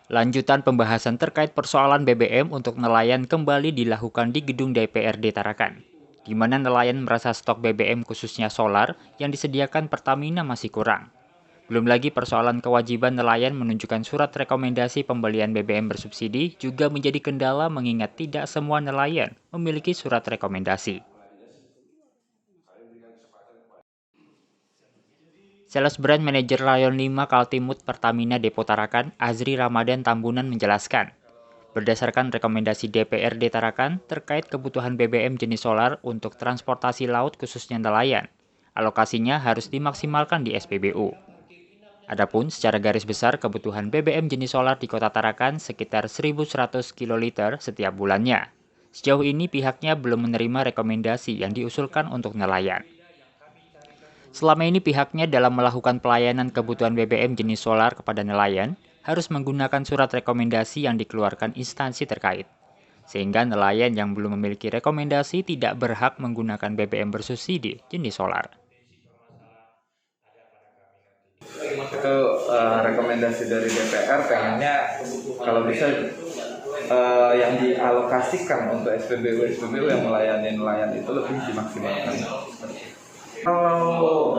Lanjutan pembahasan terkait persoalan BBM untuk nelayan kembali dilakukan di gedung DPRD Tarakan, di mana nelayan merasa stok BBM khususnya solar yang disediakan Pertamina masih kurang. Belum lagi persoalan kewajiban nelayan menunjukkan surat rekomendasi pembelian BBM bersubsidi juga menjadi kendala mengingat tidak semua nelayan memiliki surat rekomendasi. Sales Brand Manager Rayon 5 Kaltimut Pertamina Depo Tarakan, Azri Ramadan Tambunan menjelaskan, berdasarkan rekomendasi DPRD Tarakan terkait kebutuhan BBM jenis solar untuk transportasi laut khususnya nelayan, alokasinya harus dimaksimalkan di SPBU. Adapun secara garis besar kebutuhan BBM jenis solar di Kota Tarakan sekitar 1.100 kiloliter setiap bulannya. Sejauh ini pihaknya belum menerima rekomendasi yang diusulkan untuk nelayan. Selama ini pihaknya dalam melakukan pelayanan kebutuhan BBM jenis solar kepada nelayan harus menggunakan surat rekomendasi yang dikeluarkan instansi terkait. Sehingga nelayan yang belum memiliki rekomendasi tidak berhak menggunakan BBM bersubsidi jenis solar. Itu rekomendasi dari DPR pengennya kalau bisa yang dialokasikan untuk SPBU yang melayani nelayan itu lebih dimaksimalkan. Kalau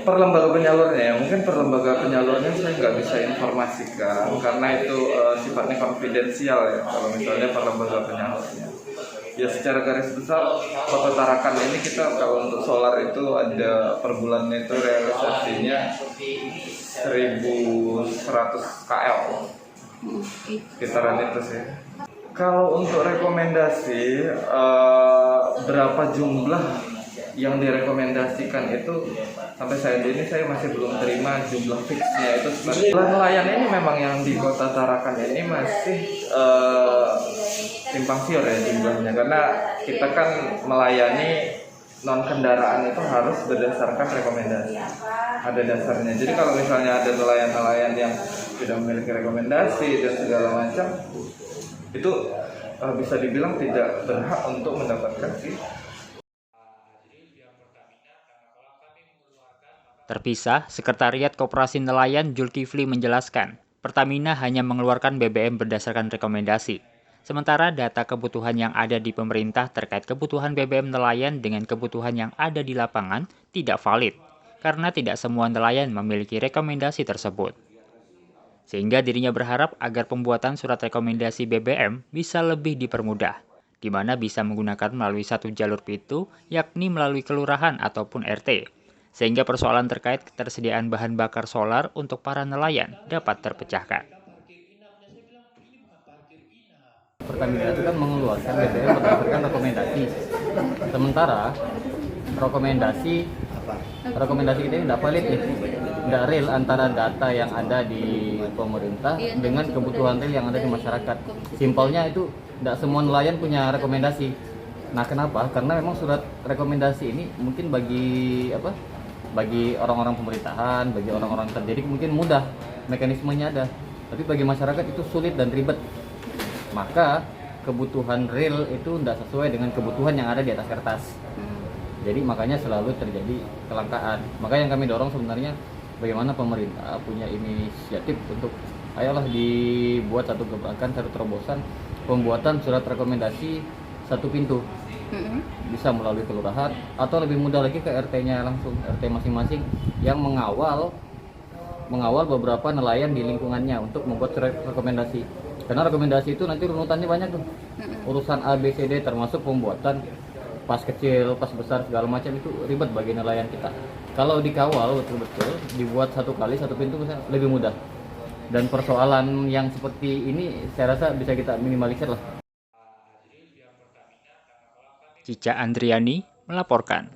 per lembaga penyalurnya ya, mungkin per lembaga penyalurnya saya nggak bisa informasikan karena itu sifatnya konfidensial ya. Kalau misalnya per lembaga penyalurnya, ya secara garis besar Kota Tarakan ini kita kalau untuk solar itu ada per bulannya itu realisasinya 1.100 KL, sekitaran itu sih. Kalau untuk rekomendasi berapa jumlah yang direkomendasikan itu sampai saat ini saya masih belum terima jumlah fixnya itu. Nelayan ini memang yang di Kota Tarakan ini masih simpang siur ya jumlahnya, karena kita kan melayani non kendaraan itu harus berdasarkan rekomendasi, ada dasarnya. Jadi kalau misalnya ada nelayan-nelayan yang tidak memiliki rekomendasi dan segala macam, itu bisa dibilang tidak berhak untuk mendapatkan fee. Terpisah, Sekretariat Koperasi Nelayan Zulkifli menjelaskan, Pertamina hanya mengeluarkan BBM berdasarkan rekomendasi. Sementara data kebutuhan yang ada di pemerintah terkait kebutuhan BBM nelayan dengan kebutuhan yang ada di lapangan tidak valid, karena tidak semua nelayan memiliki rekomendasi tersebut. Sehingga dirinya berharap agar pembuatan surat rekomendasi BBM bisa lebih dipermudah, di mana bisa menggunakan melalui satu jalur pintu, yakni melalui kelurahan ataupun RT, sehingga persoalan terkait ketersediaan bahan bakar solar untuk para nelayan dapat terpecahkan. Pertamina itu kan mengeluarkan BBM berdasarkan rekomendasi. Sementara rekomendasi kita ini tidak valid nih, tidak real antara data yang ada di pemerintah dengan kebutuhan real yang ada di masyarakat. Simpelnya itu tidak semua nelayan punya rekomendasi. Nah, kenapa? Karena memang surat rekomendasi ini mungkin bagi orang-orang pemerintahan, bagi orang-orang terdidik mungkin mudah, mekanismenya ada. Tapi bagi masyarakat itu sulit dan ribet. Maka kebutuhan real itu tidak sesuai dengan kebutuhan yang ada di atas kertas. Jadi makanya selalu terjadi kelangkaan. Maka yang kami dorong sebenarnya bagaimana pemerintah punya inisiatif untuk ayolah dibuat satu gebrakan, satu terobosan pembuatan surat rekomendasi satu pintu. Bisa melalui kelurahan atau lebih mudah lagi ke RT-nya langsung, RT masing-masing yang mengawal beberapa nelayan di lingkungannya untuk membuat surat rekomendasi. Karena rekomendasi itu nanti runutannya banyak tuh. Urusan A, B, C, D termasuk pembuatan pas kecil, pas besar segala macam itu ribet bagi nelayan kita. Kalau dikawal betul-betul dibuat satu kali satu pintu bisa lebih mudah. Dan persoalan yang seperti ini saya rasa bisa kita minimalisir lah. Cica Andriani melaporkan.